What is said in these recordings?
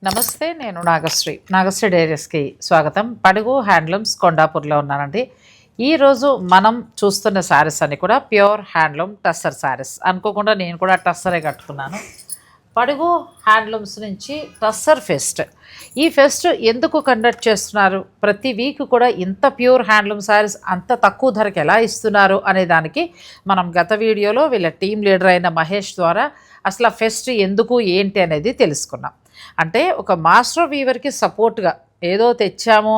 నమస్తే, నేను నాగశ్రీ డైరీస్కి స్వాగతం. పడుగు హ్యాండ్లూమ్స్ కొండాపూర్లో ఉన్నానండి. ఈరోజు మనం చూస్తున్న శారీస్ అన్ని కూడా ప్యూర్ హ్యాండ్లూమ్ టస్సర్ శారీస్. అనుకోకుండా నేను కూడా టస్సరే కట్టుకున్నాను. పడుగు హ్యాండ్లూమ్స్ నుంచి టస్సర్ ఫెస్ట్. ఈ ఫెస్ట్ ఎందుకు కండక్ట్ చేస్తున్నారు, ప్రతి వీక్ కూడా ఇంత ప్యూర్ హ్యాండ్లూమ్ శారీస్ అంత తక్కువ ధరకి ఎలా ఇస్తున్నారు అనే దానికి మనం గత వీడియోలో వీళ్ళ టీం లీడర్ అయిన మహేష్ ద్వారా అసలు ఆ ఫెస్ట్ ఎందుకు ఏంటి అనేది తెలుసుకున్నాం. అంటే ఒక మాస్టర్ వీవర్కి సపోర్ట్గా ఏదో తెచ్చాము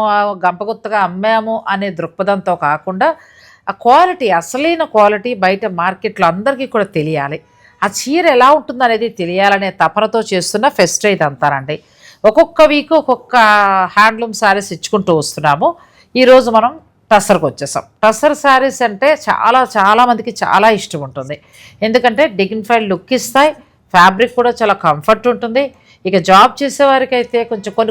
గంపగుత్తగా అమ్మాము అనే దృక్పథంతో కాకుండా ఆ క్వాలిటీ, అసలైన క్వాలిటీ బయట మార్కెట్లో అందరికీ కూడా తెలియాలి, ఆ చీర ఎలా ఉంటుందనేది తెలియాలనే తపనతో చేస్తున్న ఫెస్ట్ ఇదంతానండి. ఒక్కొక్క వీక్ ఒక్కొక్క హ్యాండ్లూమ్ శారీస్ ఇచ్చుకుంటూ వస్తున్నాము. ఈరోజు మనం టస్సర్కి వచ్చేసాం. టస్సర్ శారీస్ అంటే చాలా మందికి చాలా ఇష్టం ఉంటుంది. ఎందుకంటే డిగ్నిఫైడ్ లుక్ ఇస్తాయి, ఫ్యాబ్రిక్ కూడా చాలా కంఫర్ట్ ఉంటుంది. ఇక జాబ్ చేసేవారికి అయితే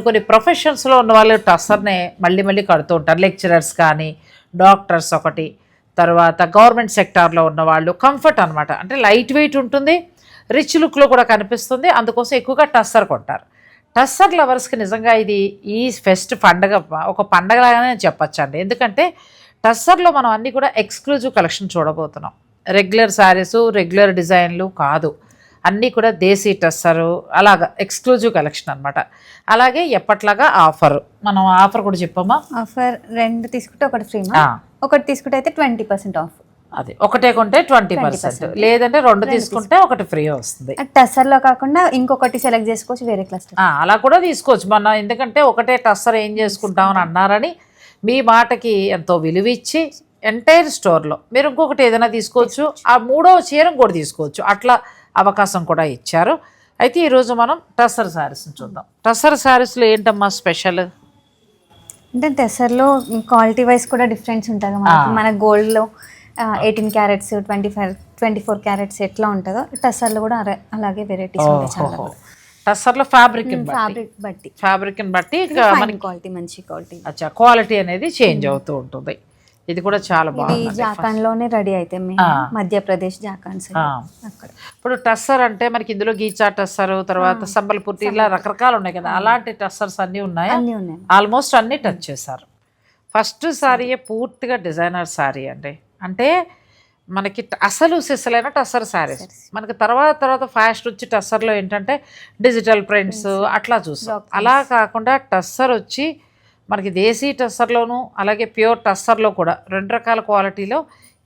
కొన్ని ప్రొఫెషన్స్లో ఉన్న వాళ్ళు టస్సర్నే మళ్ళీ కడుతూ ఉంటారు. లెక్చరర్స్ కానీ, డాక్టర్స్ ఒకటి, తర్వాత గవర్నమెంట్ సెక్టార్లో ఉన్నవాళ్ళు కంఫర్ట్ అనమాట. అంటే లైట్ వెయిట్ ఉంటుంది, రిచ్ లుక్లో కూడా కనిపిస్తుంది. అందుకోసం ఎక్కువగా టస్సర్ కొంటారు. టస్సర్ లవర్స్కి నిజంగా ఇది ఈ ఫెస్ట్ పండగ ఒక పండగలాగానే చెప్పచ్చు అండి. ఎందుకంటే టస్సర్లో మనం అన్నీ కూడా ఎక్స్క్లూజివ్ కలెక్షన్ చూడబోతున్నాం. రెగ్యులర్ శారీసు, రెగ్యులర్ డిజైన్లు కాదు, అన్నీ కూడా దేశీ టస్సరు, అలాగా ఎక్స్క్లూజివ్ కలెక్షన్ అనమాట. అలాగే ఎప్పట్లాగా ఆఫర్, మనం ఆఫర్ కూడా చెప్పమ్మా. ఆఫర్ 2 తీసుకుంటే 1 ఫ్రీ, 1 తీసుకుంటే అయితే 20% ఆఫ్. అది ఒకటే కొంటే 20%, లేదంటే 2 తీసుకుంటే 1 ఫ్రీ వస్తుంది. టస్సర్లో కాకుండా ఇంకొకటి సెలెక్ట్ చేసుకోవచ్చు, వేరే క్లస్టర్ అలా కూడా తీసుకోవచ్చు మన. ఎందుకంటే ఒకటే టస్సర్ ఏం చేసుకుంటామని అన్నారని మీ మాటకి ఎంతో విలువ ఇచ్చి ఎంటైర్ స్టోర్లో మీరు ఇంకొకటి ఏదైనా తీసుకోవచ్చు, ఆ 3వ చీర కూడా తీసుకోవచ్చు, అట్లా అవకాశం కూడా ఇచ్చారు. అయితే ఈరోజు మనం టస్సర్ శారీస్ని చూద్దాం. టస్సర్ శారీస్లో ఏంటమ్మా స్పెషల్ అంటే టస్సర్లో క్వాలిటీ వైజ్ కూడా డిఫరెన్స్ ఉంటుంది. మన గోల్డ్లో 18 క్యారెట్స్, 24 క్యారెట్స్ ఎట్లా ఉంటుందో టస్సర్లో కూడా అలాగే వెరైటీస్ ఉంటాయి. టస్సర్లో ఫ్యాబ్రిక్ బట్టి క్వాలిటీ, మంచి క్వాలిటీ, క్వాలిటీ అనేది చేంజ్ అవుతూ ఉంటుంది. ఇది కూడా చాలా బాగుంది. జాకాన్లోనే రెడీ అయితే మధ్యప్రదేశ్ జాకాన్స్ అక్కడ. ఇప్పుడు టస్సర్ అంటే మనకి ఇందులో గీచా టస్సర్, తర్వాత సంబల్పూర్తి, ఇలా రకరకాలు ఉన్నాయి కదా. అలాంటి టస్సర్స్ అన్నీ ఉన్నాయి, ఆల్మోస్ట్ అన్నీ టచ్ చేశారు. ఫస్ట్ శారీయే పూర్తిగా డిజైనర్ శారీ అండి. అంటే మనకి అసలు సిసలైన టస్సర్ శారీస్. మనకి తర్వాత ఫ్యాషన్ వచ్చి టస్సర్లో ఏంటంటే డిజిటల్ ప్రింట్స్ అట్లా చూస్తాం. అలా కాకుండా టస్సర్ వచ్చి మనకి దేశీ టస్సర్లోను అలాగే ప్యూర్ టస్సర్లో కూడా 2 రకాల క్వాలిటీలో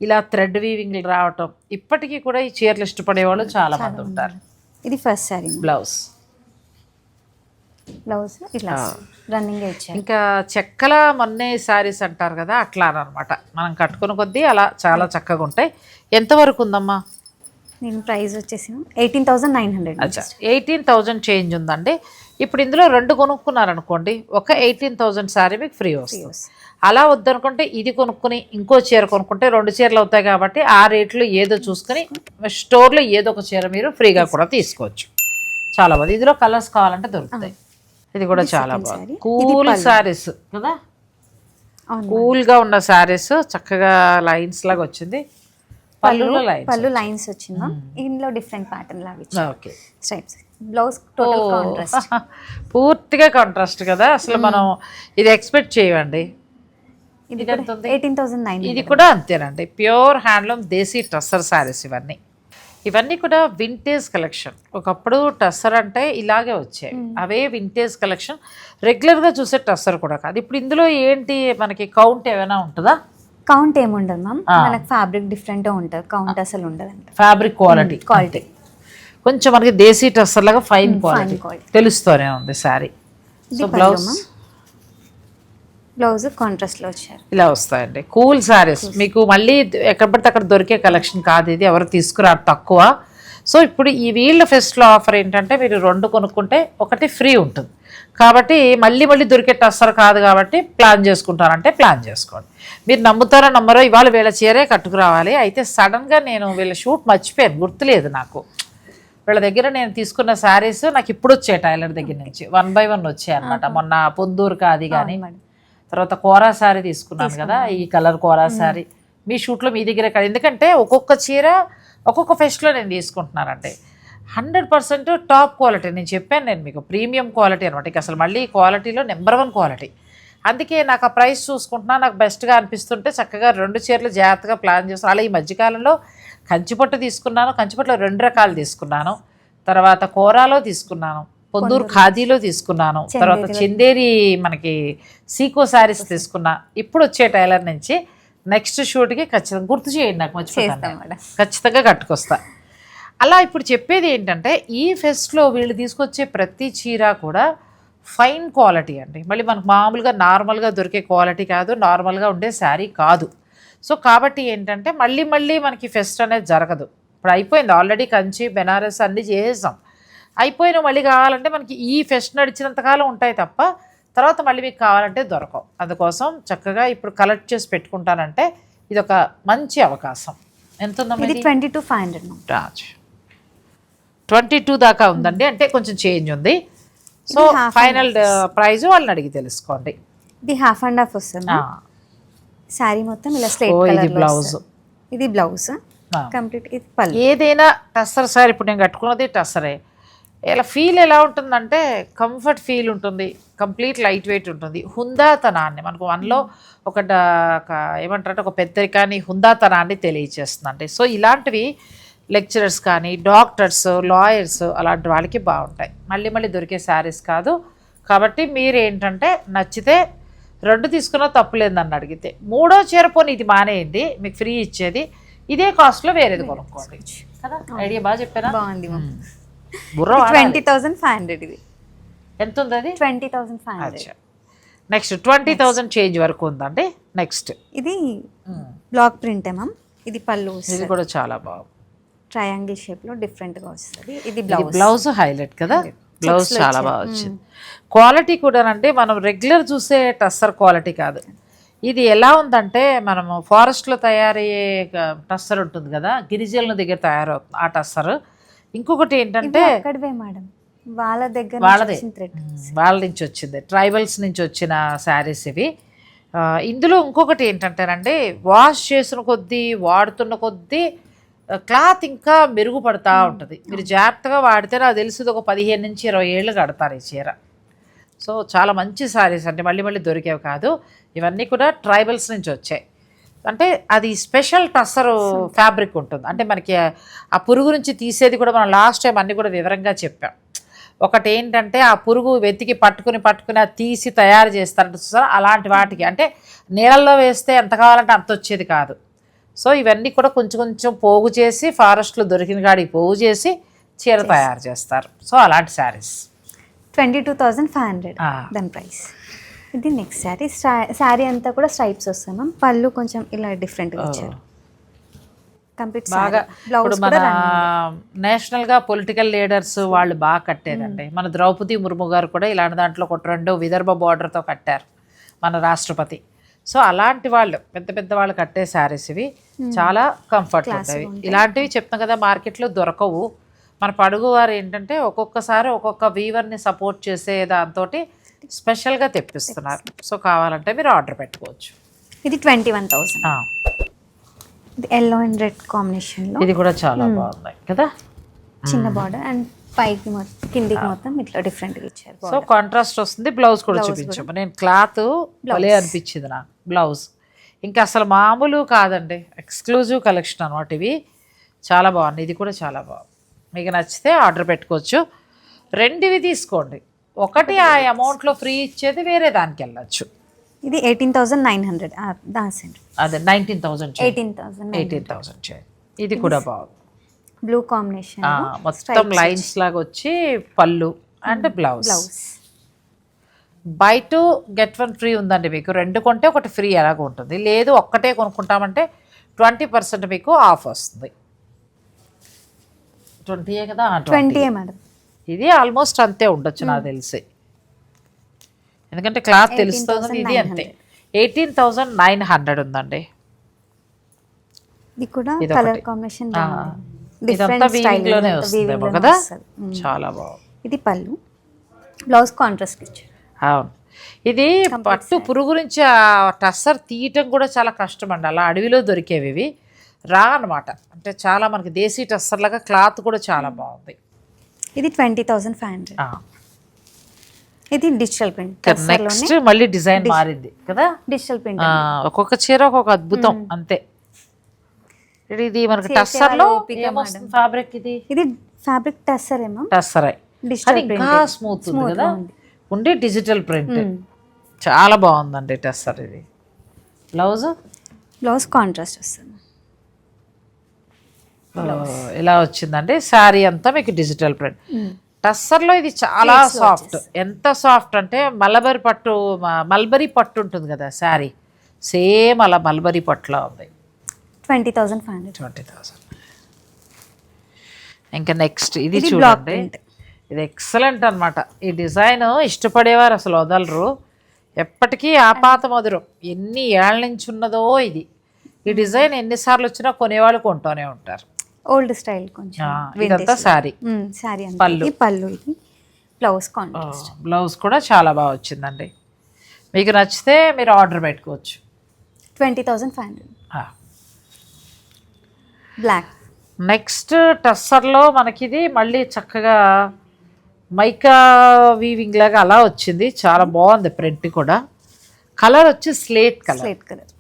ఇలా థ్రెడ్ వీవింగ్లు రావటం. ఇప్పటికీ కూడా ఈ చీరలు ఇష్టపడేవాళ్ళు చాలా మంది ఉంటారు. ఇది ఫస్ట్ శారీ. బ్లౌజ్ ఇట్లా రన్నింగ్ ఇచ్చారు. ఇంకా చెక్కల మొన్నే శారీస్ అంటారు కదా, అట్లా అనమాట. మనం కట్టుకున్న కొద్దీ అలా చాలా చక్కగా ఉంటాయి. ఎంతవరకు ఉందమ్మా? నేను ప్రైస్ వచ్చేసి 18,900. 18,000 చేంజ్ ఉందండి. ఇప్పుడు ఇందులో 2 కొనుక్కున్నారనుకోండి, ఒక 18,000 శారీ మీకు ఫ్రీ వస్తుంది. అలా వద్దనుకుంటే ఇది కొనుక్కుని ఇంకో చీర కొనుక్కుంటే 2 చీరలు అవుతాయి. కాబట్టి ఆ రేట్లు ఏదో చూసుకుని స్టోర్లో ఏదో ఒక చీర మీరు ఫ్రీగా కూడా తీసుకోవచ్చు. చాలా బాగుంది. ఇందులో కలర్స్ కావాలంటే దొరుకుతాయి. ఇది కూడా చాలా బాగుంది. కూల్ శారీస్ కదా, కూల్గా ఉన్న శారీస్, చక్కగా లైన్స్ లాగా వచ్చింది. పళ్ళు లైన్స్ వచ్చిందా, ఇందులో డిఫరెంట్ ప్యాటర్న్ లాగా okay stripes. Blouse total contrast, పూర్తిగా కాంట్రాస్ట్ కదా. అసలు మనం ఇది ఎక్స్పెక్ట్ చేయండి. ఇది 18,900. ఇది కూడా అంతేనండి. ప్యూర్ హ్యాండ్లూమ్ దేశీ టస్సర్ శారీస్ ఇవన్నీ కూడా వింటేజ్ కలెక్షన్. ఒకప్పుడు టస్సర్ అంటే ఇలాగే వచ్చాయి, అవే వింటేజ్ కలెక్షన్. రెగ్యులర్గా చూసే టస్సర్ కూడా కాదు. ఇప్పుడు ఇందులో ఏంటి మనకి కౌంట్ ఏమైనా ఉంటుందా? కౌంట్ ఏముండదు మ్యామ్, మనకి ఫ్యాబ్రిక్ డిఫరెంట్ ఉంటుంది, కౌంట్ అసలు ఉండదు. అంటే ఫ్యాబ్రిక్ క్వాలిటీ కొంచెం మనకి దేశీ టస్సర్ లాగా ఫైన్ క్వాలిటీ తెలుస్తూనే ఉంది శారీ. సో బ్లౌజ్ కాంట్రాస్ట్లో వచ్చారు. ఇలా వస్తాయండి కూల్ శారీస్. మీకు మళ్ళీ ఎక్కడ పడితే అక్కడ దొరికే కలెక్షన్ కాదు ఇది, ఎవరు తీసుకురారు, తక్కువ. సో ఇప్పుడు ఈ వీళ్ళ ఫెస్ట్లో ఆఫర్ ఏంటంటే మీరు 2 కొనుక్కుంటే 1 ఫ్రీ ఉంటుంది. కాబట్టి మళ్ళీ దొరికే టస్సర్ కాదు కాబట్టి ప్లాన్ చేసుకుంటారంటే ప్లాన్ చేసుకోండి. మీరు నమ్ముతారో నమ్మరో, ఇవాళ వీళ్ళ చీరే కట్టుకురావాలి. అయితే సడన్గా నేను వీళ్ళ షూట్ మర్చిపోయాను, గుర్తులేదు నాకు. వీళ్ళ దగ్గర నేను తీసుకున్న శారీస్ నాకు ఇప్పుడు వచ్చాయి టైలర్ దగ్గర నుంచి 1 by 1 వచ్చాయి అనమాట. మొన్న పొందూరు కాది కానీ, తర్వాత కోరా శారీ తీసుకున్నాను కదా, ఈ కలర్ కోరా శారీ మీ షూట్లో మీ దగ్గరే కాదు. ఎందుకంటే ఒక్కొక్క చీర ఒక్కొక్క ఫెస్ట్లో నేను తీసుకుంటున్నానంటే 100% టాప్ క్వాలిటీ. నేను చెప్పాను నేను మీకు ప్రీమియం క్వాలిటీ అనమాట. ఇక అసలు మళ్ళీ క్వాలిటీలో నెంబర్ 1 క్వాలిటీ. అందుకే నాకు ఆ ప్రైస్ చూసుకుంటున్నా నాకు బెస్ట్గా అనిపిస్తుంటే చక్కగా 2 చీరలు జాగ్రత్తగా ప్లాన్ చేస్తాను. అలా ఈ మధ్యకాలంలో కంచిపట్టు తీసుకున్నాను, కంచిపట్టులో 2 రకాలు తీసుకున్నాను, తర్వాత కోరాలో తీసుకున్నాను, పొందూరు ఖాదీలో తీసుకున్నాను, తర్వాత చందేరి మనకి సీకో శారీస్ తీసుకున్నా. ఇప్పుడు వచ్చే టైలర్ నుంచి నెక్స్ట్ షూట్కి ఖచ్చితంగా గుర్తు చేయండి, నాకు మర్చిపోతాను, ఖచ్చితంగా కట్టుకొస్తా. అలా ఇప్పుడు చెప్పేది ఏంటంటే ఈ ఫెస్ట్లో వీళ్ళు తీసుకొచ్చే ప్రతి చీర కూడా ఫైన్ క్వాలిటీ అండి. మళ్ళీ మనకు మామూలుగా నార్మల్గా దొరికే క్వాలిటీ కాదు, నార్మల్గా ఉండే శారీ కాదు. సో కాబట్టి ఏంటంటే మళ్ళీ మళ్ళీ మనకి ఫెస్ట్ అనేది జరగదు. ఇప్పుడు అయిపోయింది ఆల్రెడీ, కంచి బెనారస్ అన్నీ చేసేసాం, అయిపోయిన మళ్ళీ కావాలంటే మనకి ఈ ఫెస్ట్ నడిచినంతకాలం ఉంటాయి తప్ప తర్వాత మళ్ళీ మీకు కావాలంటే దొరకవు. అందుకోసం చక్కగా ఇప్పుడు కలెక్ట్ చేసి పెట్టుకుంటానంటే ఇది ఒక మంచి అవకాశం. ఎంత ఉందమ్మా? 22,500 22 దాకా ఉందండి, అంటే కొంచెం చేంజ్ ఉంది. సో ఫైనల్ ప్రైజ్ వాళ్ళని అడిగి తెలుసుకోండి. ఇది హాఫ్ అండ్ హాఫ్ వస్తుంది. శారీ మొత్తం ఇలా స్ట్రైట్ కలర్. ఇది బ్లౌజ్, ఇది బ్లౌజ్ కంప్లీట్. ఇది పళ్ళు. ఏదైనా టస్సర్ సార్, ఇప్పుడు నేను కట్టుకున్నది టస్సరే. ఇలా ఫీల్ ఎలా ఉంటుందంటే కంఫర్ట్ ఫీల్ ఉంటుంది, కంప్లీట్ లైట్ వెయిట్ ఉంటుంది, హుందాతనాన్ని మనకు వన్లో ఒక ఏమంటారంటే ఒక పెద్దరికాన్ని హుందాతనాన్ని తెలియచేస్తుందండి. సో ఇలాంటివి లెక్చరర్స్ కానీ డాక్టర్స్ లాయర్స్ అలాంటి వాళ్ళకి బాగుంటాయి, మళ్ళీ మళ్ళీ దొరికే శారీస్ కాదు. కాబట్టి మీరు ఏంటంటే నచ్చితే 2 తీసుకున్నా తప్పులేదు నన్ను అడిగితే. 3వ చీర పోనీ ఇది మానేయండి, మీకు ఫ్రీ ఇచ్చేది, ఇదే కాస్ట్లో వేరేది కొనుక్కోండి కదా. ఐడియా బాగా చెప్పారా? బాగుంది. బుర్ర 20,500. ఇది ఎంత ఉంది? అది 20,500. నెక్స్ట్ 20,000 చేంజ్ వరకు ఉందండి. నెక్స్ట్ ఇది బ్లాక్ ప్రింట్ మ్యామ్. ఇది పళ్ళు, ఇది కూడా చాలా బాగుంది, ట్రయాంగిల్ షేప్ లో డిఫరెంట్ గా వస్తుంది. ఇది బ్లౌజ్ హైలైట్ కదా, బ్లౌజ్ చాలా బాగా వచ్చింది. క్వాలిటీ కూడా అంటే మనం రెగ్యులర్ చూసే టస్సర్ క్వాలిటీ కాదు. ఇది ఎలా ఉందంటే మనము ఫారెస్ట్లో తయారయ్యే టస్సర్ ఉంటుంది కదా, గిరిజనుల దగ్గర తయారవుతుంది ఆ టస్సర్. ఇంకొకటి ఏంటంటే మేడం వాళ్ళ దగ్గర వాళ్ళ నుంచి వచ్చింది, ట్రైబల్స్ నుంచి వచ్చిన శారీస్ ఇవి. ఇందులో ఇంకొకటి ఏంటంటేనండి, వాష్ చేసిన కొద్దీ వాడుతున్న కొద్దీ క్లాత్ ఇంకా మెరుగుపడతా ఉంటుంది. మీరు జాగ్రత్తగా వాడితే నాకు తెలిసింది ఒక 15 నుంచి 20 ఏళ్ళు కడతారు ఈ చీర. సో చాలా మంచి శారీస్ అంటే మళ్ళీ మళ్ళీ దొరికేవి కాదు, ఇవన్నీ కూడా ట్రైబల్స్ నుంచి వచ్చాయి. అంటే అది స్పెషల్ టస్సర్ ఫ్యాబ్రిక్ ఉంటుంది. అంటే మనకి ఆ పురుగు నుంచి తీసేది కూడా మనం లాస్ట్ టైం అన్నీ కూడా వివరంగా చెప్పాం. ఒకటి ఏంటంటే ఆ పురుగు వెతికి పట్టుకుని అది తీసి తయారు చేస్తారంటే చూసారా, అలాంటి వాటికి అంటే నీళ్ళల్లో వేస్తే ఎంత కావాలంటే అంత వచ్చేది కాదు. సో ఇవన్నీ కూడా కొంచెం కొంచెం పోగు చేసి ఫారెస్ట్లో దొరికిన కాడికి పోగు చేసి చీర తయారు చేస్తారు. సో అలాంటి శారీస్ 22,500 దాని ప్రైస్. ఇది నెక్స్ట్ శారీ. శారీ అంతా కూడా స్ట్రైప్స్ వస్తాయి మ్యామ్. పళ్ళు కొంచెం ఇలా డిఫరెంట్గా వచ్చారు. కంప్లీట్ బాగా ఇప్పుడు మన నేషనల్గా పొలిటికల్ లీడర్స్ వాళ్ళు బాగా కట్టేదండి. మన ద్రౌపది ముర్ము గారు కూడా ఇలాంటి దాంట్లో ఒక 2 విదర్భ బార్డర్తో కట్టారు మన రాష్ట్రపతి. సో అలాంటి వాళ్ళు పెద్ద పెద్ద వాళ్ళు కట్టే శారీస్ ఇవి చాలా కంఫర్ట్ ఉంటాయి. ఇలాంటివి చెప్తాం కదా మార్కెట్లో దొరకవు. మన పడుగు వారు ఏంటంటే ఒక్కొక్కసారి ఒక్కొక్క వీవర్ని సపోర్ట్ చేసే దాంతో స్పెషల్గా తెప్పిస్తున్నారు. సో కావాలంటే మీరు ఆర్డర్ పెట్టుకోవచ్చు. ఇది 21,000. ఇది ఎల్లో అండ్ రెడ్ కాంబినేషన్లో. ఇది కూడా చాలా బాగుంది కదా, చిన్న బార్డర్ అండ్ పైకి మొత్తం కిందికి మొత్తం ఇట్లా డిఫరెంట్గా ఇచ్చారు. సో కాంట్రాస్ట్ వస్తుంది. బ్లౌజ్ కూడా చూపించాము. నేను క్లాత్ భలే అనిపించింది నాకు బ్లౌజ్. ఇంకా అసలు మామూలు కాదండి, ఎక్స్క్లూజివ్ కలెక్షన్ అనమాట ఇవి. చాలా బాగుంది, ఇది కూడా చాలా బాగుంది. మీకు నచ్చితే ఆర్డర్ పెట్టుకోవచ్చు. 2 తీసుకోండి, ఒకటి ఆ అమౌంట్లో ఫ్రీ ఇచ్చేది వేరే దానికి వెళ్ళచ్చు. ఇది 18,900. అదే 19,000 18,000 ఇది కూడా బాగుంది. బ్లూ కాంబినేషన్ మొత్తం లైన్స్ లాగా వచ్చి పళ్ళు and blouse. By 2 get 1 free ఉందండి మీకు. 2 కొంటే ఒకటి ఫ్రీ ఎలాగో ఉంటుంది. లేదు ఒక్కటే కొనుక్కుంటామంటే 20% మీకు ఆఫ్ వస్తుంది. 20 కదా, 20 మేడం. ఇది ఆల్మోస్ట్ అంతే ఉండొచ్చు నాకు తెలిసి, ఎందుకంటే క్లాత్ తెలుస్తుంది. ఇది అంతే 18,900 ఉందండి. ఇది కూడా కలర్ కాంబినేషన్ ఇదంతా వీవింగ్ లోనే వస్తుందేమో కదా, చాలా బాగుంది. ఇది పళ్ళు, బ్లౌజ్ కాంట్రాస్ట్ ఇచ్చారు. అవును, ఇది పట్టు పురుగు నుంచి ఆ టస్సర్ తీయటం కూడా చాలా కష్టం అండి. అలా అడవిలో దొరికేవి ఇవి రా అనమాట. అంటే చాలా మనకి దేశీ టస్సర్ లాగా క్లాత్ కూడా చాలా బాగుంది. ఇది 20,500. ఇది డిజిటల్ ప్రింట్. నెక్స్ట్ మళ్ళీ డిజైన్ మారింది కదా, డిజిటల్ ప్రింట్. ఒక్కొక్క చీర ఒక్కొక్క అద్భుతం అంతే. ఇది మనకి టస్సర్ లో ఏమొస్తుంది ఫ్యాబ్రిక్? ఇది ఫ్యాబ్రిక్ టస్సర్ ఏమో, టస్సర్ డిజిటల్ ఇంకా స్మూత్ ఉంది కదా, ఉండి డిజిటల్ ప్రింట్ చాలా బాగుందండి టస్సర్. ఇది బ్లౌజ్ కాంట్రాస్ట్ వస్తుంది. ఇలా వచ్చిందండి. శారీ అంతా మీకు డిజిటల్ ప్రింట్. టస్సర్లో ఇది చాలా సాఫ్ట్. ఎంత సాఫ్ట్ అంటే మల్బరీ పట్టు ఉంటుంది కదా శారీ, సేమ్ అలా మల్బరీ పట్టులా ఉంది. 20,500. 20,000. ఇంకా నెక్స్ట్ ఇది చూడండి, ఇది ఎక్సలెంట్ అనమాట. ఈ డిజైన్ ఇష్టపడేవారు అసలు వదలరు, ఎప్పటికీ ఆపాత మధురం. ఎన్ని ఏళ్ళ నుంచి ఉన్నదో ఇది. ఈ డిజైన్ ఎన్నిసార్లు వచ్చినా కొనేవాళ్ళు కొంటూనే ఉంటారు. ఓల్డ్ స్టైల్ కొంచెం. ఇదంతా శారీ, పళ్ళు. ఇది బ్లౌజ్ కాంట్రాస్ట్. బ్లౌజ్ కూడా చాలా బాగా వచ్చిందండి. మీకు నచ్చితే మీరు ఆర్డర్ పెట్టుకోవచ్చు. 20,500. బ్లాక్. నెక్స్ట్ టస్సర్లో మనకి ఇది మళ్ళీ చక్కగా మైకా వీవింగ్ లాగా అలా వచ్చింది. చాలా బాగుంది ప్రింట్ కూడా. కలర్ వచ్చి స్లేట్ కలర్,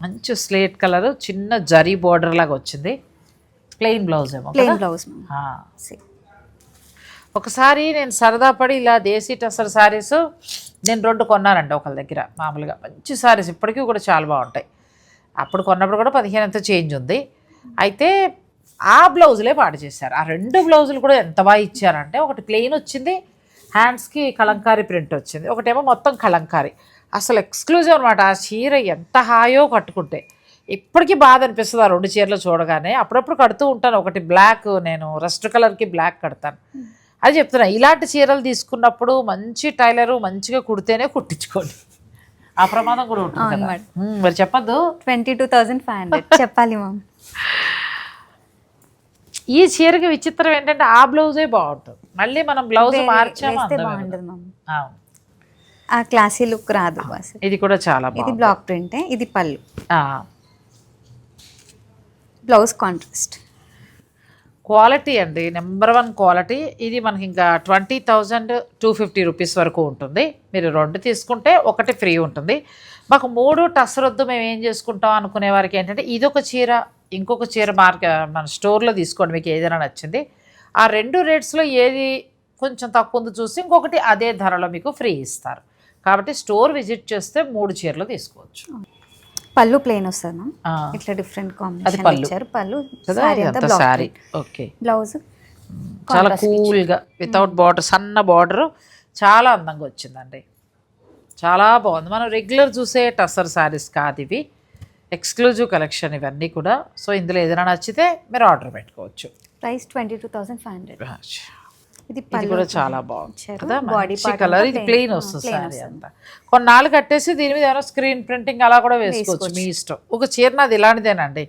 మంచి స్లేట్ కలర్, చిన్న జరీ బోర్డర్ లాగా వచ్చింది. ప్లెయిన్ బ్లౌజ్ ఏమో. ఒకసారి నేను సరదా పడి ఇలా దేశీ టస్సర్ శారీస్ నేను 2 కొన్నానండి ఒకళ్ళ దగ్గర. మామూలుగా మంచి శారీస్ ఇప్పటికీ కూడా చాలా బాగుంటాయి. అప్పుడు కొన్నప్పుడు కూడా 15 ఎంత చేంజ్ ఉంది. అయితే ఆ బ్లౌజులే పాడు చేశారు. ఆ 2 బ్లౌజులు కూడా ఎంత బాగా ఇచ్చారంటే, ఒకటి ప్లెయిన్ వచ్చింది, హ్యాండ్స్కి కలంకారీ ప్రింట్ వచ్చింది, ఒకటేమో మొత్తం కలంకారీ. అసలు ఎక్స్క్లూజివ్ అనమాట. ఆ చీర ఎంత హాయో కట్టుకుంటే. ఇప్పటికీ బాధ అనిపిస్తుంది ఆ 2 చీరలు చూడగానే. అప్పుడప్పుడు కడుతూ ఉంటాను. ఒకటి బ్లాక్, నేను రస్ట్ కలర్కి బ్లాక్ కడతాను. అది చెప్తున్నా, ఇలాంటి చీరలు తీసుకున్నప్పుడు మంచి టైలరు మంచిగా కుడితేనే కుట్టించుకోండి. ఆ ప్రమాదం కూడా ఉంటుంది కదా. మరి చెప్పద్దు. 22,500 చెప్పాలి మ్యామ్. ఈ చీరకి విచిత్రం ఏంటంటే ఆ బ్లౌజే బాగుంటుంది. మళ్ళీ మనం బ్లౌజ్ మార్చాము, బాగుంటుంది మ్యామ్. ఆ క్లాసీ లుక్ రాదు. ఇది కూడా చాలా బాగుంది. ఇది బ్లాక్ ప్రింట్. ఇది పళ్ళు, బ్లౌజ్ కాంట్రాస్ట్. క్వాలిటీ అండి, నెంబర్ 1 క్వాలిటీ. ఇది మనకి ఇంకా 20,250 రూపీస్ వరకు ఉంటుంది. మీరు 2 తీసుకుంటే ఒకటి ఫ్రీ ఉంటుంది. మాకు 3 టస్సర్ వద్దు, మేము ఏం చేసుకుంటాం అనుకునే వారికి ఏంటంటే, ఇదొక చీర, ఇంకొక చీర మన స్టోర్లో తీసుకోండి, మీకు ఏదైనా నచ్చింది. ఆ 2 రేట్స్లో ఏది కొంచెం తక్కువ ఉంది చూసి ఇంకొకటి అదే ధరలో మీకు ఫ్రీ ఇస్తారు. కాబట్టి స్టోర్ విజిట్ చేస్తే 3 చీరలు తీసుకోవచ్చు. పళ్ళు ప్లెయిన్ వస్తుంది, ఇట్లా డిఫరెంట్ కాంబినేషన్ ఇచ్చారు. పళ్ళు సారీ. ఓకే. బ్లౌజ్ చాలా కూల్గా వితౌట్ బార్డర్, సన్న బార్డర్, చాలా అందంగా వచ్చిందండి. చాలా బాగుంది. మనం రెగ్యులర్ చూసే టస్సర్ శారీస్ కాదు ఇవి, ఎక్స్క్లూజివ్ కలెక్షన్ ఇవన్నీ కూడా. సో ఇందులో ఏదైనా నచ్చితే మీరు ఆర్డర్ పెట్టుకోవచ్చు. ప్రైస్ 22,500. ఇది కూడా చాలా బాగుంది కదా, మంచి కలర్. ఇది ప్లెయిన్ వస్తుంది శారీ అంతా. కొన్నాళ్ళు కట్టేసి దీని మీద ఏమైనా స్క్రీన్ ప్రింటింగ్ అలా కూడా వేసుకోవచ్చు, మీ ఇష్టం. ఒక చీర నాది ఇలాంటిదేనండి.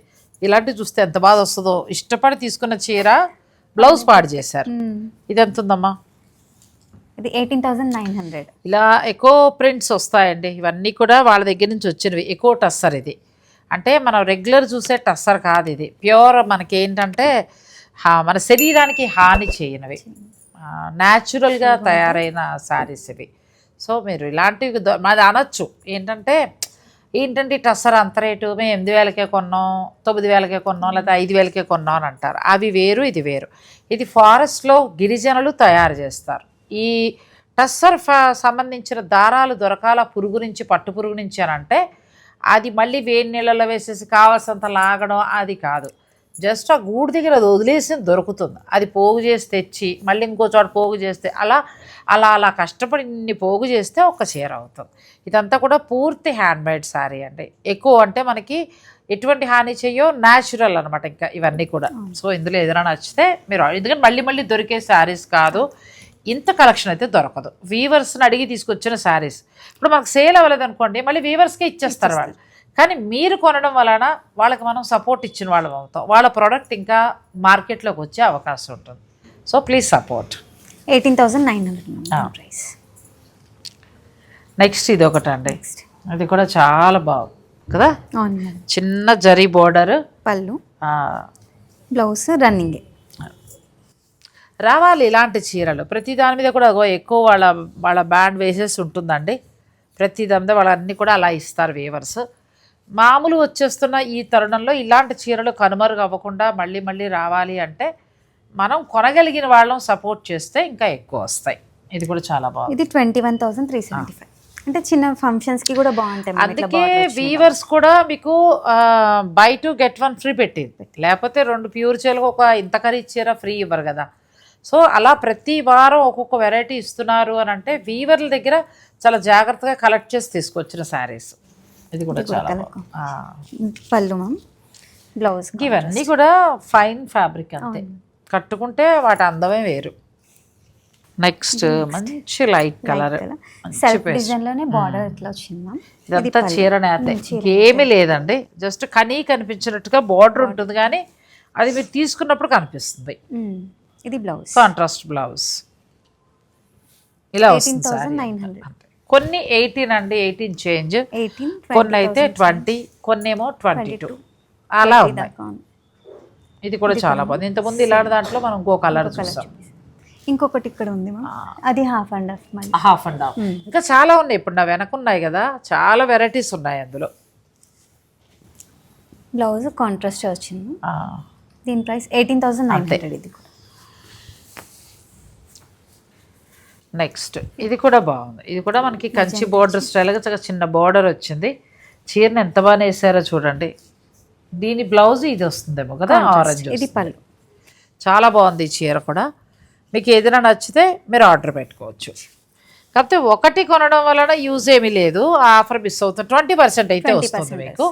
ఇలాంటివి చూస్తే ఎంత బాధ వస్తుందో. ఇష్టపడి తీసుకున్న చీర బ్లౌజ్ పాడు చేశారు. ఇది ఎంత ఉందమ్మా? ఇది 18,900. ఇలా ఎకో ప్రింట్స్ వస్తాయండి. ఇవన్నీ కూడా వాళ్ళ దగ్గర నుంచి వచ్చినవి. ఎకో టస్సర్ ఇది. అంటే మనం రెగ్యులర్ చూసే టస్సర్ కాదు ఇది. ప్యూర్ మనకి ఏంటంటే మన శరీరానికి హాని చేయనివి, న్యాచురల్గా తయారైన శారీస్ ఇవి. సో మీరు ఇలాంటివి మాది అనొచ్చు. ఏంటంటే ఈ టస్సర్ అంత రేటు, మేము 8,000కే కొన్నాం, 9,000కే కొన్నాం, లేదా 5,000కే కొన్నాం అని అంటారు. అవి వేరు, ఇది వేరు. ఇది ఫారెస్ట్లో గిరిజనులు తయారు చేస్తారు. ఈ టస్సర్ సంబంధించిన దారాలు దొరకాల పురుగు నుంచి, పట్టు పురుగు నుంచి అని అంటే, అది మళ్ళీ వేడి నీళ్ళలో వేసేసి కావాల్సినంత లాగడం అది కాదు. జస్ట్ ఆ గూడు దగ్గర అది వదిలేసి దొరుకుతుంది. అది పోగు చేసి తెచ్చి మళ్ళీ ఇంకో చోట పోగు చేస్తే అలా అలా అలా కష్టపడి ఇన్ని పోగు చేస్తే ఒక చీర అవుతుంది. ఇదంతా కూడా పూర్తి హ్యాండ్మేడ్ శారీ అండి. ఎక్కువ అంటే మనకి ఎటువంటి హాని చెయ్యో, న్యాచురల్ అనమాట ఇంకా ఇవన్నీ కూడా. సో ఇందులో ఏదైనా నచ్చితే మీరు, ఎందుకంటే మళ్ళీ మళ్ళీ దొరికే శారీస్ కాదు, ఇంత కలెక్షన్ అయితే దొరకదు. వీవర్స్ని అడిగి తీసుకొచ్చిన శారీస్. ఇప్పుడు మనకు సేల్ అవ్వలేదు అనుకోండి, మళ్ళీ వీవర్స్కే ఇచ్చేస్తారు వాళ్ళు. కానీ మీరు కొనడం వలన వాళ్ళకి మనం సపోర్ట్ ఇచ్చిన వాళ్ళం అవుతాం. వాళ్ళ ప్రోడక్ట్ ఇంకా మార్కెట్లోకి వచ్చే అవకాశం ఉంటుంది. So please support. 18,900 price. Next ఇది ఒకటండి, అది కూడా చాలా బాగుంది కదా. చిన్న జరీ బోర్డర్, పళ్ళు, బ్లౌజ్ రన్నింగ్. రావాలి ఇలాంటి చీరలు. ప్రతి దాని మీద కూడా ఎక్కువ వాళ్ళ బ్యాండ్ వేసేసి ఉంటుందండి. ప్రతి దాని మీద వాళ్ళన్నీ కూడా అలా ఇస్తారు వీవర్స్. మామూలు వచ్చేస్తున్న ఈ తరుణంలో ఇలాంటి చీరలు కనుమరుగు అవ్వకుండా మళ్ళీ మళ్ళీ రావాలి అంటే మనం కొనగలిగిన వాళ్ళం సపోర్ట్ చేస్తే ఇంకా ఎక్కువ వస్తాయి. ఇది కూడా చాలా బాగుంది. ఇది 21,375. అంటే చిన్న ఫంక్షన్స్కి కూడా బాగుంటాయి. అందుకే వీవర్స్ కూడా మీకు బై 2 get 1 ఫ్రీ పెట్టింది. లేకపోతే 2 ప్యూర్ చీరలకు ఒక ఇంత ఖరీదు చీర ఫ్రీ ఇవ్వరు కదా. సో అలా ప్రతి వారం ఒక్కొక్క వెరైటీ ఇస్తున్నారు అని అంటే వీవర్ల దగ్గర చాలా జాగ్రత్తగా కలెక్ట్ చేసి తీసుకొచ్చిన శారీస్. ఇది కూడా చాలా పళ్ళు మ్యామ్, బ్లౌజ్ ఇవన్నీ కూడా ఫైన్ ఫ్యాబ్రిక్ అంతే. కట్టుకుంటే వాటి అందమే వేరు. నెక్స్ట్ మంచి లైట్ కలర్, సెల్ఫ్ డిజైన్ లోనే బార్డర్ ఇట్లా వచ్చింది మ్యామ్. ఇదంతా చీర నేతే, ఇంకేమీ లేదండి. జస్ట్ కనిపించినట్టుగా బార్డర్ ఉంటుంది కానీ అది మీరు తీసుకున్నప్పుడు కనిపిస్తుంది. ఇది బ్లౌజ్, కాంట్రాస్ట్ బ్లౌజ్ ఇలా వస్తుంది. 18,900. కొన్ని 18 అండి, 18 చేంజ్, కొన్ని అయితే 20, కొన్ని ఏమో 22 అలా ఉన్నాయి. ఇది కూడా చాలా బాగుంది. ఇంతకుముందు ఇలాంటి దాంట్లో మనం ఇంకో కలర్ చూసాం. ఇంకొకటి ఇక్కడ ఉంది అది హాఫ్ అండ్ హాఫ్. ఇంకా చాలా ఉన్నాయి. ఇప్పుడు నా వెనక ఉన్నాయి కదా, చాలా వెరైటీస్ ఉన్నాయి అందులో. బ్లౌజ్ కాంట్రాస్ట్ వచ్చింది. దీని ప్రైస్ 18,900. ఇది కూడా నెక్స్ట్ ఇది కూడా బాగుంది. ఇది కూడా మనకి కంచి బోర్డర్ స్టైల్గా చాలా చిన్న బోర్డర్ వచ్చింది. చీరని ఎంత బాగా వేసారో చూడండి. దీని బ్లౌజ్ ఇది వస్తుందేమో కదా, ఆరెంజ్. ఇది పళ్ళు. చాలా బాగుంది ఈ చీర కూడా. మీకు ఏదైనా నచ్చితే మీరు ఆర్డర్ పెట్టుకోవచ్చు. కాకపోతే ఒకటి కొనడం వలన యూజ్ ఏమీ లేదు, ఆఫర్ మిస్ అవుతుంది. 20% అయితే వస్తుంది మీకు.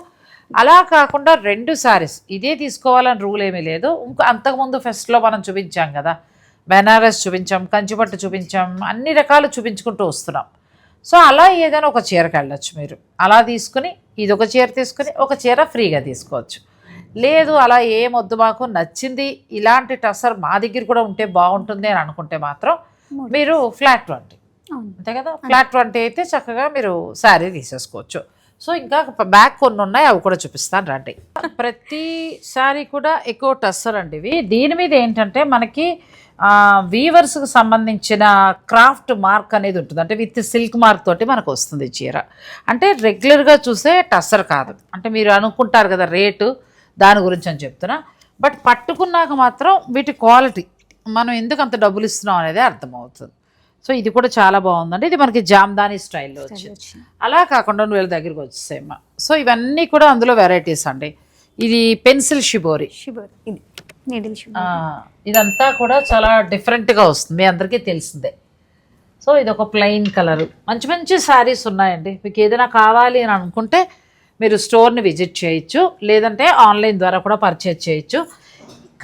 అలా కాకుండా 2 సారీస్ ఇదే తీసుకోవాలని రూల్ ఏమీ లేదు. ఇంకో అంతకుముందు ఫెస్ట్లో మనం చూపించాం కదా, బెనారస్ చూపించాం, కంచిపట్టు చూపించాం, అన్ని రకాలు చూపించుకుంటూ వస్తున్నాం. సో అలా ఏదైనా ఒక చీరకి వెళ్ళచ్చు మీరు. అలా తీసుకుని ఇది ఒక చీర తీసుకుని ఒక చీర ఫ్రీగా తీసుకోవచ్చు. లేదు అలా ఏమొద్దు, మాకు నచ్చింది ఇలాంటి టసర్ మా దగ్గర కూడా ఉంటే బాగుంటుంది అని అనుకుంటే మాత్రం మీరు ఫ్లాట్ 20 అంతే కదా. ఫ్లాట్ 20 అయితే చక్కగా మీరు శారీ తీసేసుకోవచ్చు. సో ఇంకా బ్యాగ్ కొన్ని ఉన్నాయి, అవి కూడా చూపిస్తాను రండి. ప్రతి శారీ కూడా ఎక్కువ టస్సర్ అండి ఇవి. దీని మీద ఏంటంటే మనకి వీవర్స్కి సంబంధించిన క్రాఫ్ట్ మార్క్ అనేది ఉంటుంది. అంటే విత్ సిల్క్ మార్క్ తోటి మనకు వస్తుంది చీర. అంటే రెగ్యులర్గా చూసే టస్సర్ కాదు. అంటే మీరు అనుకుంటారు కదా రేటు, దాని గురించి అని చెప్తున్నా. బట్ పట్టుకున్నాక మాత్రం వీటి క్వాలిటీ మనం ఎందుకు అంత డబ్బులు ఇస్తున్నాం అనేది అర్థమవుతుంది. సో ఇది కూడా చాలా బాగుందండి. ఇది మనకి జామ్దాని స్టైల్లో వచ్చింది. అలా కాకుండా వీళ్ళ దగ్గరికి వచ్చేసేమ్మా. సో ఇవన్నీ కూడా అందులో వెరైటీస్ అండి. ఇది పెన్సిల్ షిబోరి, ఇదంతా కూడా చాలా డిఫరెంట్గా వస్తుంది, మీ అందరికీ తెలిసిందే. సో ఇది ఒక ప్లెయిన్ కలరు. మంచి మంచి శారీస్ ఉన్నాయండి. మీకు ఏదైనా కావాలి అని అనుకుంటే మీరు స్టోర్ని విజిట్ చేయొచ్చు, లేదంటే ఆన్లైన్ ద్వారా కూడా పర్చేజ్ చేయొచ్చు.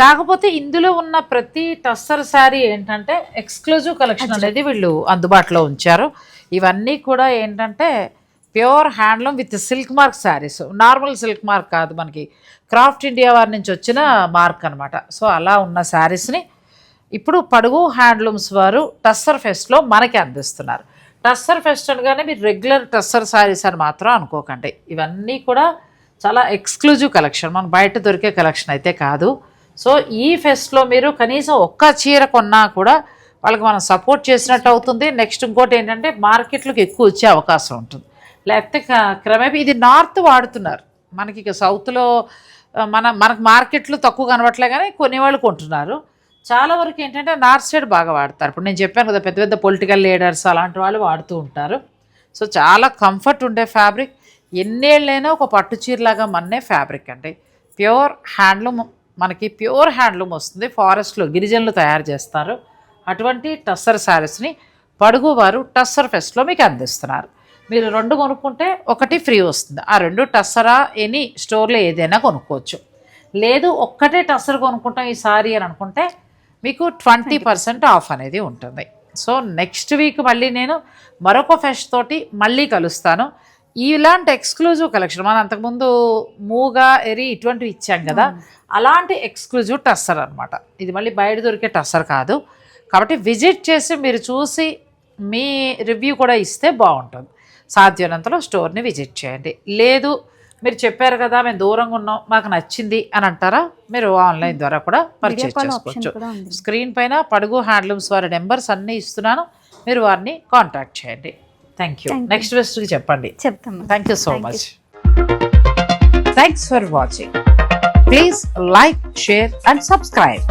కాకపోతే ఇందులో ఉన్న ప్రతి టస్సర్ శారీ ఏంటంటే ఎక్స్క్లూజివ్ కలెక్షన్ అనేది వీళ్ళు అందుబాటులో ఉంచారు. ఇవన్నీ కూడా ఏంటంటే pure handloom with silk mark saris. Normal silk mark కాదు, మనకి క్రాఫ్ట్ ఇండియా వారి నుంచి వచ్చిన మార్క్ అనమాట. సో అలా ఉన్న శారీస్ని ఇప్పుడు పడుగు హ్యాండ్లూమ్స్ వారు టస్సర్ ఫెస్ట్లో మనకి అందిస్తున్నారు. టస్సర్ ఫెస్ట్ అనగానే మీరు రెగ్యులర్ టస్సర్ శారీస్ అని మాత్రం అనుకోకండి. ఇవన్నీ కూడా చాలా ఎక్స్క్లూజివ్ కలెక్షన్, మనకు బయట దొరికే కలెక్షన్ అయితే కాదు. సో ఈ ఫెస్ట్లో మీరు కనీసం ఒక్క చీర కొన్నా కూడా వాళ్ళకి మనం సపోర్ట్ చేసినట్టు అవుతుంది. నెక్స్ట్ ఇంకోటి ఏంటంటే మార్కెట్లోకి ఎక్కువ వచ్చే అవకాశం ఉంటుంది. లేకపోతే క్రమేపీ ఇది నార్త్ వాడుతున్నారు, మనకి ఇక సౌత్లో మనకు మార్కెట్లు తక్కువ కనబట్లే కానీ కొనేవాళ్ళు కొంటున్నారు. చాలా వరకు ఏంటంటే నార్త్ సైడ్ బాగా వాడతారు. ఇప్పుడు నేను చెప్పాను కదా, పెద్ద పెద్ద పొలిటికల్ లీడర్స్ అలాంటి వాళ్ళు వాడుతూ ఉంటారు. సో చాలా కంఫర్ట్ ఉండే ఫ్యాబ్రిక్, ఎన్నేళ్ళైనా ఒక పట్టు చీరలాగా మన్నే ఫ్యాబ్రిక్ అండి. ప్యూర్ హ్యాండ్లూమ్, మనకి ప్యూర్ హ్యాండ్లూమ్ వస్తుంది. ఫారెస్ట్లో గిరిజనులు తయారు చేస్తారు. అటువంటి టస్సర్ శారీస్ని పడుగు వారు టస్సర్ ఫెస్ట్లో మీకు అందిస్తున్నారు. మీరు 2 కొనుక్కుంటే 1 ఫ్రీ వస్తుంది. ఆ 2 టస్సరా ఎనీ స్టోర్లో ఏదైనా కొనుక్కోవచ్చు. లేదు ఒక్కటే టస్సర్ కొనుక్కుంటాం ఈ సారీ అని అనుకుంటే మీకు 20% ఆఫ్ అనేది ఉంటుంది. సో నెక్స్ట్ వీక్ మళ్ళీ నేను మరొక ఫెస్ట్ తోటి మళ్ళీ కలుస్తాను. ఇలాంటి ఎక్స్క్లూజివ్ కలెక్షన్ మనం అంతకుముందు మూగా ఎరి ఇటువంటివి ఇచ్చాం కదా, అలాంటి ఎక్స్క్లూజివ్ టస్సర్ అనమాట. ఇది మళ్ళీ బయట దొరికే టస్సర్ కాదు. కాబట్టి విజిట్ చేసి మీరు చూసి మీ రివ్యూ కూడా ఇస్తే బాగుంటుంది. సాధ్యమైనంతలో స్టోర్ని విజిట్ చేయండి. లేదు మీరు చెప్పారు కదా మేము దూరంగా ఉన్నాం మాకు నచ్చింది అని అంటారా, మీరు ఆన్లైన్ ద్వారా కూడా పర్చేజ్ చేసుకోవచ్చు. కూడా ఉంది. స్క్రీన్ పైన పడుగు హ్యాండ్లూమ్స్ వారి నెంబర్స్ అన్నీ ఇస్తున్నాను, మీరు వారిని కాంటాక్ట్ చేయండి. Thank you. నెక్స్ట్ బెస్ట్కి చెప్పండి. చెప్తాం. Thank you so much. Thanks for watching. Please like, share and subscribe.